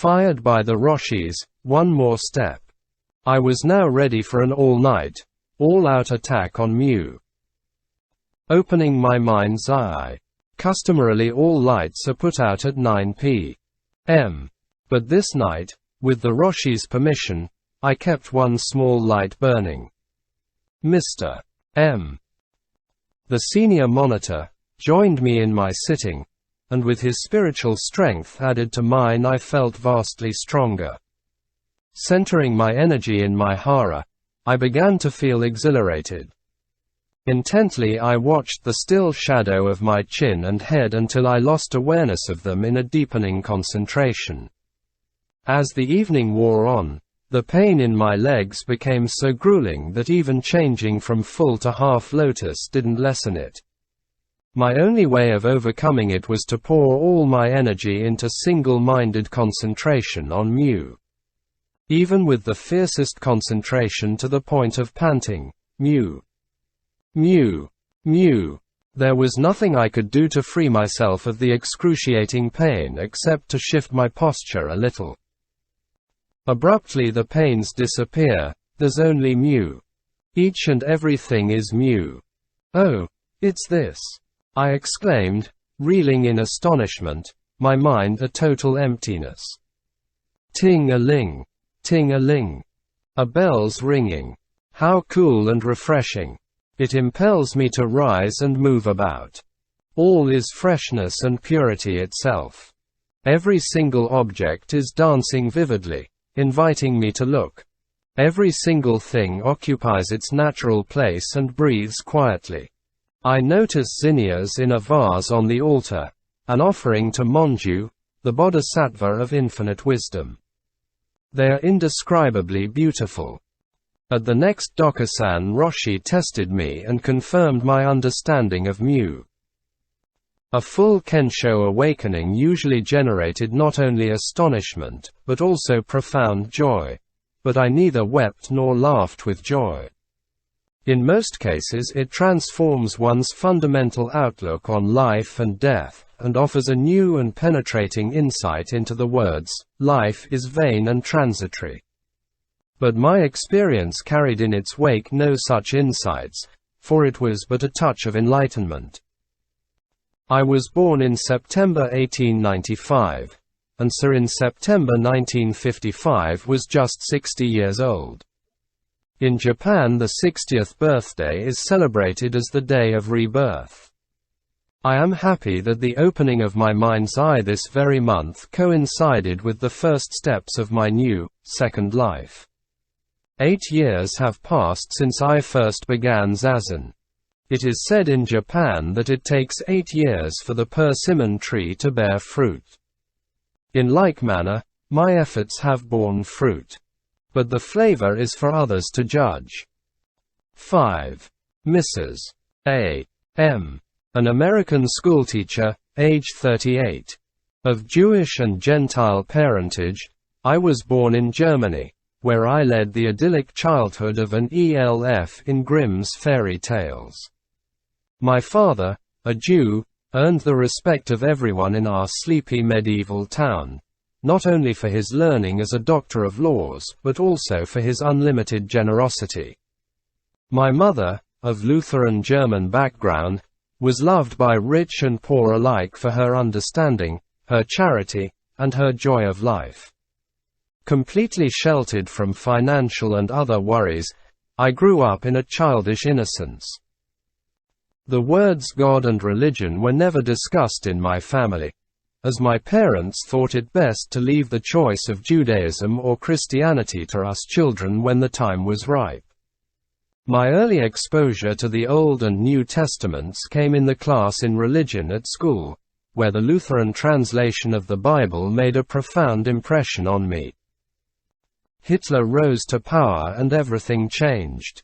Fired by the Roshis, one more step. I was now ready for an all-night, all-out attack on Mu. Opening my mind's eye. Customarily all lights are put out at 9 p.m. But this night, with the Roshi's permission, I kept one small light burning. Mr. M., the senior monitor, joined me in my sitting, and with his spiritual strength added to mine I felt vastly stronger. Centering my energy in my hara, I began to feel exhilarated. Intently I watched the still shadow of my chin and head until I lost awareness of them in a deepening concentration. As the evening wore on, the pain in my legs became so grueling that even changing from full to half lotus didn't lessen it. My only way of overcoming it was to pour all my energy into single-minded concentration on Mu. Even with the fiercest concentration to the point of panting, Mu. Mu. Mu. There was nothing I could do to free myself of the excruciating pain except to shift my posture a little. Abruptly the pains disappear, there's only Mu. Each and everything is Mu. Oh, it's this, I exclaimed, reeling in astonishment, my mind a total emptiness. Ting-a-ling. Ting-a-ling. A bell's ringing. How cool and refreshing. It impels me to rise and move about. All is freshness and purity itself. Every single object is dancing vividly, inviting me to look. Every single thing occupies its natural place and breathes quietly. I notice zinnias in a vase on the altar, an offering to Monju, the bodhisattva of infinite wisdom. They are indescribably beautiful. At the next dokusan, Roshi tested me and confirmed my understanding of Mu. A full kensho awakening usually generated not only astonishment, but also profound joy. But I neither wept nor laughed with joy. In most cases it transforms one's fundamental outlook on life and death, and offers a new and penetrating insight into the words, life is vain and transitory. But my experience carried in its wake no such insights, for it was but a touch of enlightenment. I was born in September 1895, and so in September 1955 was just 60 years old. In Japan, the 60th birthday is celebrated as the day of rebirth. I am happy that the opening of my mind's eye this very month coincided with the first steps of my new, second life. 8 years have passed since I first began zazen. It is said in Japan that it takes 8 years for the persimmon tree to bear fruit. In like manner, my efforts have borne fruit. But the flavor is for others to judge. 5. Mrs. A. M., an American schoolteacher, age 38. Of Jewish and Gentile parentage, I was born in Germany, where I led the idyllic childhood of an ELF in Grimm's fairy tales. My father, a Jew, earned the respect of everyone in our sleepy medieval town, not only for his learning as a doctor of laws, but also for his unlimited generosity. My mother, of Lutheran German background, was loved by rich and poor alike for her understanding, her charity, and her joy of life. Completely sheltered from financial and other worries, I grew up in a childish innocence. The words God and religion were never discussed in my family, as my parents thought it best to leave the choice of Judaism or Christianity to us children when the time was ripe. My early exposure to the Old and New Testaments came in the class in religion at school, where the Lutheran translation of the Bible made a profound impression on me. Hitler rose to power and everything changed.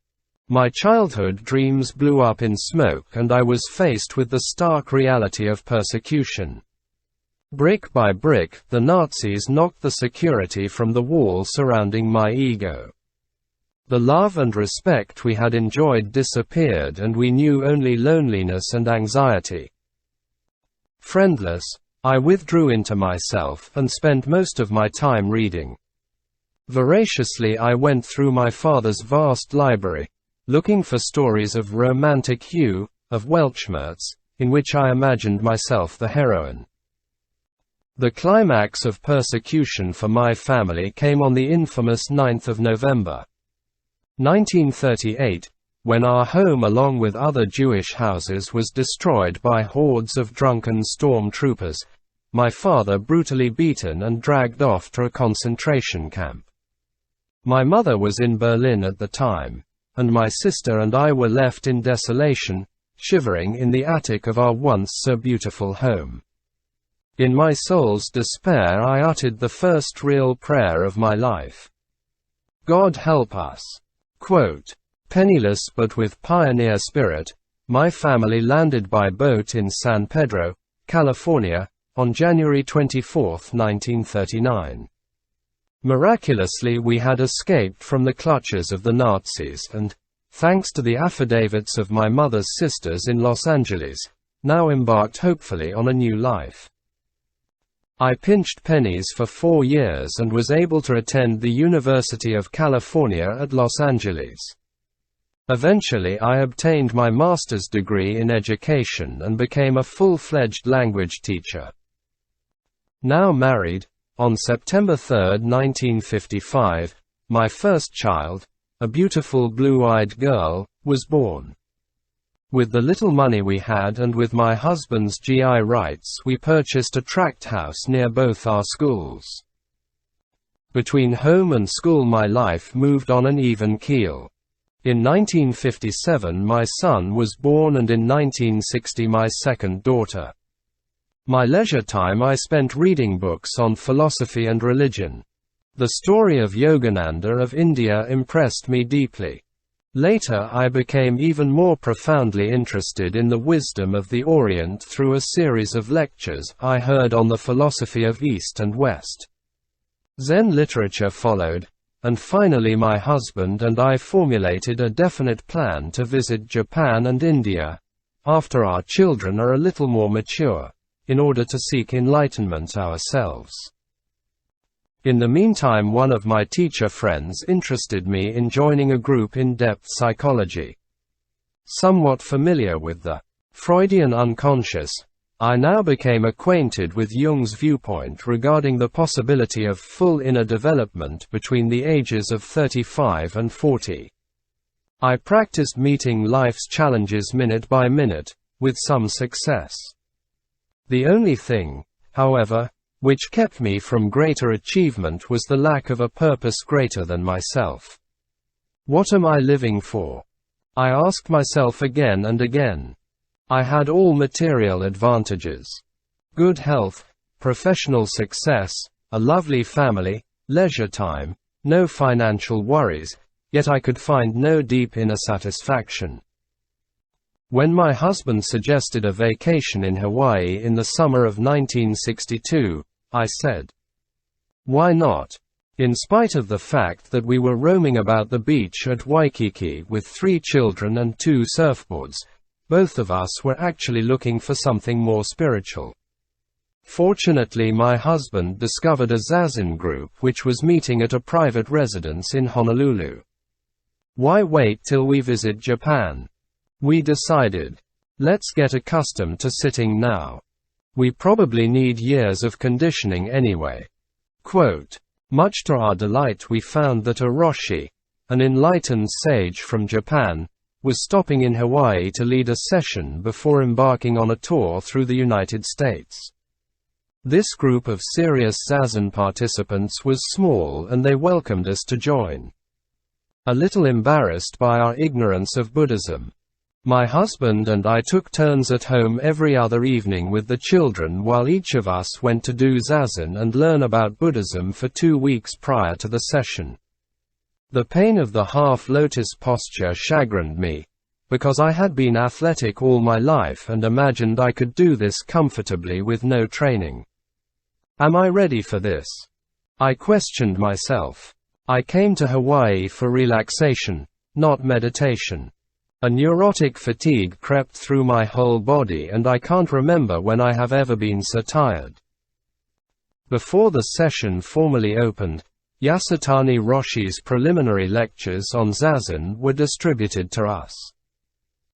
My childhood dreams blew up in smoke and I was faced with the stark reality of persecution. Brick by brick, the Nazis knocked the security from the wall surrounding my ego. The love and respect we had enjoyed disappeared and we knew only loneliness and anxiety. Friendless, I withdrew into myself and spent most of my time reading. Voraciously I went through my father's vast library, looking for stories of romantic hue, of Weltschmerz, in which I imagined myself the heroine. The climax of persecution for my family came on the infamous 9th of November, 1938, when our home along with other Jewish houses was destroyed by hordes of drunken storm troopers, my father brutally beaten and dragged off to a concentration camp. My mother was in Berlin at the time, and my sister and I were left in desolation, shivering in the attic of our once so beautiful home. In my soul's despair I uttered the first real prayer of my life. God help us. Quote, penniless but with pioneer spirit, my family landed by boat in San Pedro, California, on January 24, 1939. Miraculously we had escaped from the clutches of the Nazis and, thanks to the affidavits of my mother's sisters in Los Angeles, now embarked hopefully on a new life. I pinched pennies for 4 years and was able to attend the University of California at Los Angeles. Eventually I obtained my master's degree in education and became a full-fledged language teacher. Now married, on September 3, 1955, my first child, a beautiful blue-eyed girl, was born. With the little money we had and with my husband's GI rights we purchased a tract house near both our schools. Between home and school my life moved on an even keel. In 1957 my son was born and in 1960 my second daughter. My leisure time I spent reading books on philosophy and religion. The story of Yogananda of India impressed me deeply. Later I became even more profoundly interested in the wisdom of the Orient through a series of lectures I heard on the philosophy of East and West. Zen literature followed, and finally my husband and I formulated a definite plan to visit Japan and India, after our children are a little more mature, in order to seek enlightenment ourselves. In the meantime one of my teacher friends interested me in joining a group in depth psychology. Somewhat familiar with the Freudian unconscious, I now became acquainted with Jung's viewpoint regarding the possibility of full inner development between the ages of 35 and 40. I practiced meeting life's challenges minute by minute, with some success. The only thing, however, which kept me from greater achievement was the lack of a purpose greater than myself. What am I living for? I asked myself again and again. I had all material advantages. Good health, professional success, a lovely family, leisure time, no financial worries, yet I could find no deep inner satisfaction. When my husband suggested a vacation in Hawaii in the summer of 1962, I said, "Why not?" In spite of the fact that we were roaming about the beach at Waikiki with 3 children and 2 surfboards, both of us were actually looking for something more spiritual. Fortunately my husband discovered a zazen group which was meeting at a private residence in Honolulu. Why wait till we visit Japan? We decided, let's get accustomed to sitting now. We probably need years of conditioning anyway. Quote, much to our delight we found that a Roshi, an enlightened sage from Japan, was stopping in Hawaii to lead a session before embarking on a tour through the United States. This group of serious zazen participants was small and they welcomed us to join. A little embarrassed by our ignorance of Buddhism, my husband and I took turns at home every other evening with the children while each of us went to do zazen and learn about Buddhism for 2 weeks prior to the session. The pain of the half-lotus posture chagrined me, because I had been athletic all my life and imagined I could do this comfortably with no training. Am I ready for this? I questioned myself. I came to Hawaii for relaxation, not meditation. A neurotic fatigue crept through my whole body, and I can't remember when I have ever been so tired. Before the session formally opened, Yasutani Roshi's preliminary lectures on zazen were distributed to us.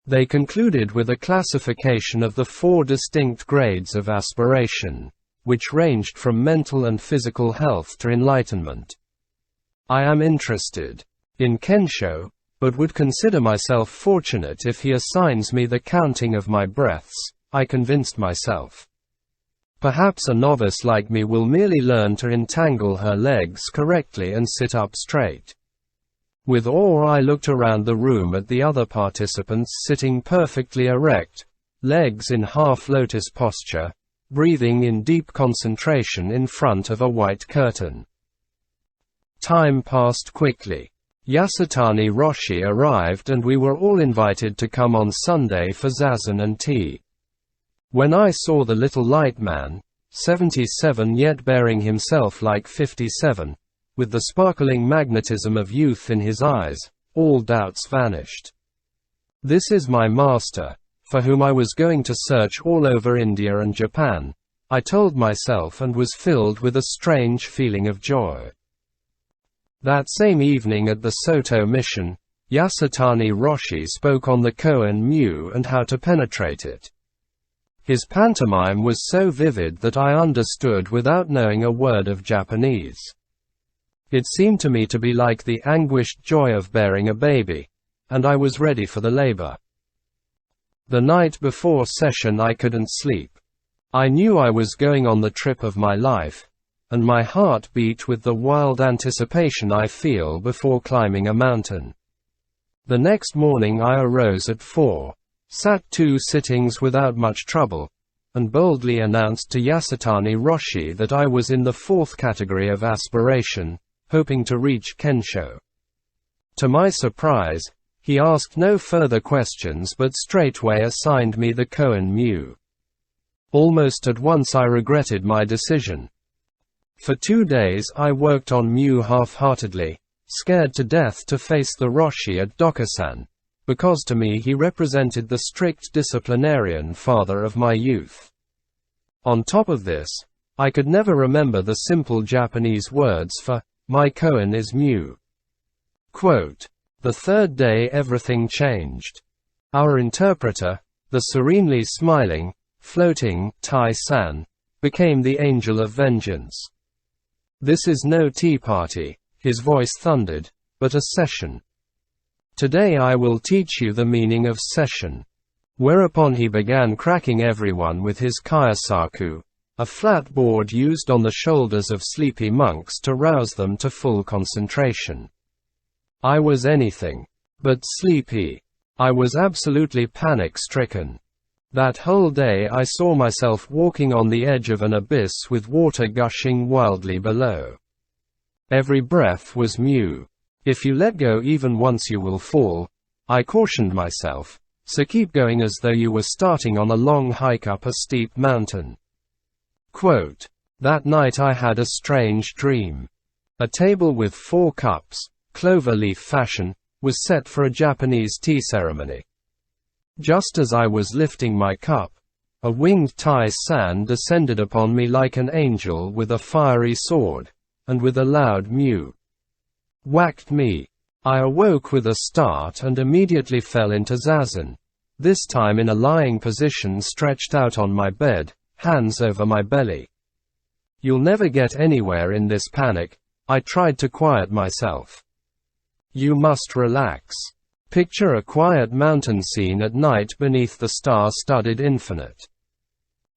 They concluded with a classification of the 4 distinct grades of aspiration, which ranged from mental and physical health to enlightenment. I am interested in kensho, but would consider myself fortunate if he assigns me the counting of my breaths, I convinced myself. Perhaps a novice like me will merely learn to entangle her legs correctly and sit up straight. With awe I looked around the room at the other participants sitting perfectly erect, legs in half-lotus posture, breathing in deep concentration in front of a white curtain. Time passed quickly. Yasutani Roshi arrived and we were all invited to come on Sunday for zazen and tea. When I saw the little light man, 77 yet bearing himself like 57, with the sparkling magnetism of youth in his eyes, all doubts vanished. This is my master, for whom I was going to search all over India and Japan, I told myself, and was filled with a strange feeling of joy. That same evening at the Soto mission, Yasutani Roshi spoke on the koan mu and how to penetrate it. His pantomime was so vivid that I understood without knowing a word of Japanese. It seemed to me to be like the anguished joy of bearing a baby, and I was ready for the labor. The night before session I couldn't sleep. I knew I was going on the trip of my life, and my heart beat with the wild anticipation I feel before climbing a mountain. The next morning I arose at 4. Sat 2 sittings without much trouble, and boldly announced to Yasutani Roshi that I was in the 4th category of aspiration, hoping to reach kensho. To my surprise, he asked no further questions but straightway assigned me the koan mu. Almost at once I regretted my decision. For 2 days I worked on mu half-heartedly, scared to death to face the Roshi at dokusan, because to me he represented the strict disciplinarian father of my youth. On top of this, I could never remember the simple Japanese words for my koan is mu. Quote, the 3rd day everything changed. Our interpreter, the serenely smiling, floating Tai-san, became the angel of vengeance. This is no tea party, his voice thundered, but a session. Today I will teach you the meaning of sesshin. Whereupon he began cracking everyone with his kyasaku, a flat board used on the shoulders of sleepy monks to rouse them to full concentration. I was anything but sleepy. I was absolutely panic-stricken. That whole day I saw myself walking on the edge of an abyss with water gushing wildly below. Every breath was mu. If you let go even once you will fall, I cautioned myself, so keep going as though you were starting on a long hike up a steep mountain. Quote, that night I had a strange dream. A table with 4 cups, clover leaf fashion, was set for a Japanese tea ceremony. Just as I was lifting my cup, a winged Tai-san descended upon me like an angel with a fiery sword, and with a loud mew, whacked me. I awoke with a start and immediately fell into zazen, this time in a lying position stretched out on my bed, hands over my belly. You'll never get anywhere in this panic, I tried to quiet myself. You must relax. Picture a quiet mountain scene at night beneath the star-studded infinite.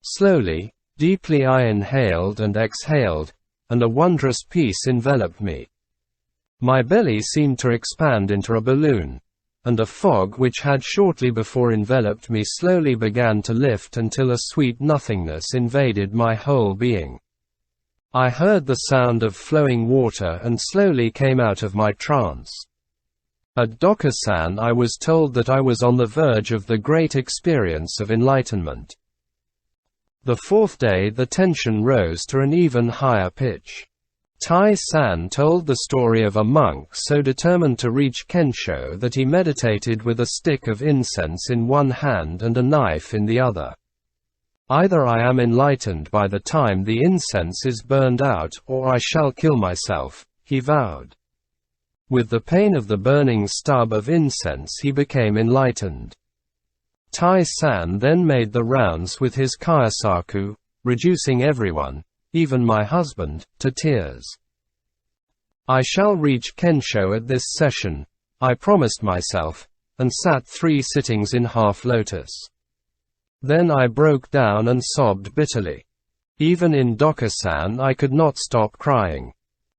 Slowly, deeply I inhaled and exhaled, and a wondrous peace enveloped me. My belly seemed to expand into a balloon, and a fog which had shortly before enveloped me slowly began to lift until a sweet nothingness invaded my whole being. I heard the sound of flowing water and slowly came out of my trance. At dokusan I was told that I was on the verge of the great experience of enlightenment. The 4th day the tension rose to an even higher pitch. Tai-san told the story of a monk so determined to reach kensho that he meditated with a stick of incense in one hand and a knife in the other. Either I am enlightened by the time the incense is burned out, or I shall kill myself, he vowed. With the pain of the burning stub of incense he became enlightened. Tai-san then made the rounds with his kyosaku, reducing everyone, even my husband, to tears. I shall reach kensho at this session, I promised myself, and sat 3 sittings in half lotus. Then I broke down and sobbed bitterly. Even in dokusan I could not stop crying.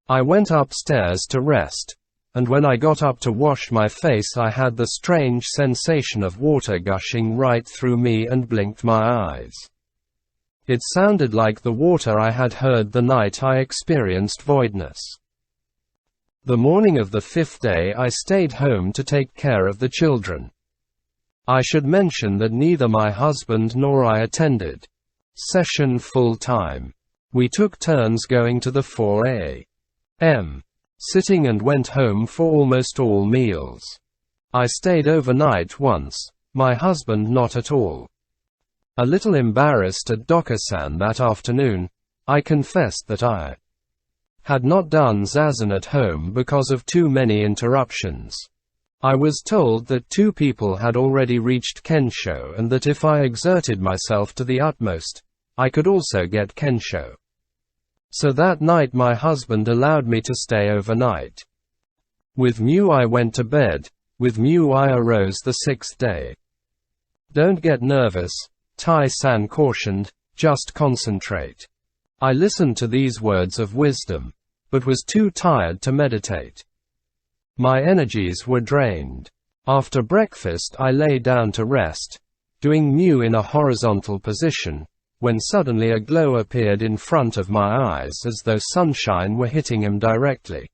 I went upstairs to rest, and when I got up to wash my face I had the strange sensation of water gushing right through me and blinked my eyes. It sounded like the water I had heard the night I experienced voidness. The morning of the 5th day I stayed home to take care of the children. I should mention that neither my husband nor I attended session full time. We took turns going to the 4 a.m. sitting and went home for almost all meals. I stayed overnight once, my husband not at all. A little embarrassed at dokusan that afternoon, I confessed that I had not done zazen at home because of too many interruptions. I was told that 2 people had already reached kensho and that if I exerted myself to the utmost, I could also get kensho. So that night my husband allowed me to stay overnight. With mu I went to bed, with mu I arose the 6th day. Don't get nervous, Tai-san cautioned, just concentrate. I listened to these words of wisdom, but was too tired to meditate. My energies were drained. After breakfast I lay down to rest, doing mu in a horizontal position, when suddenly a glow appeared in front of my eyes as though sunshine were hitting him directly.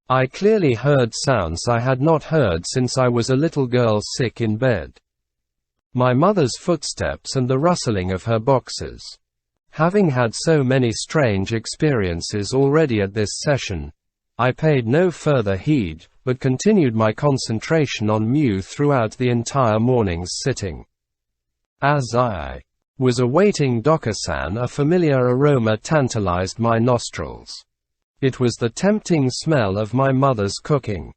I clearly heard sounds I had not heard since I was a little girl sick in bed. My mother's footsteps and the rustling of her boxes. Having had so many strange experiences already at this session, I paid no further heed, but continued my concentration on mu throughout the entire morning's sitting. As I was awaiting dokusan, a familiar aroma tantalized my nostrils. It was the tempting smell of my mother's cooking.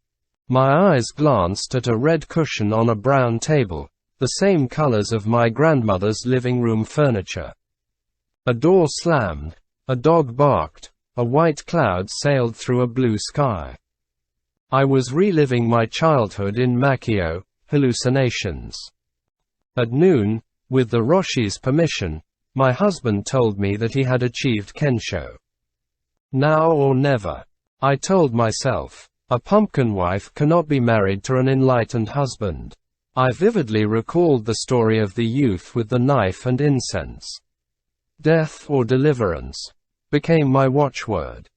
My eyes glanced at a red cushion on a brown table, the same colors of my grandmother's living room furniture. A door slammed, a dog barked, a white cloud sailed through a blue sky. I was reliving my childhood in Makio, hallucinations. At noon, with the Roshi's permission, my husband told me that he had achieved kensho. Now or never, I told myself. A pumpkin wife cannot be married to an enlightened husband. I vividly recalled the story of the youth with the knife and incense. Death or deliverance became my watchword.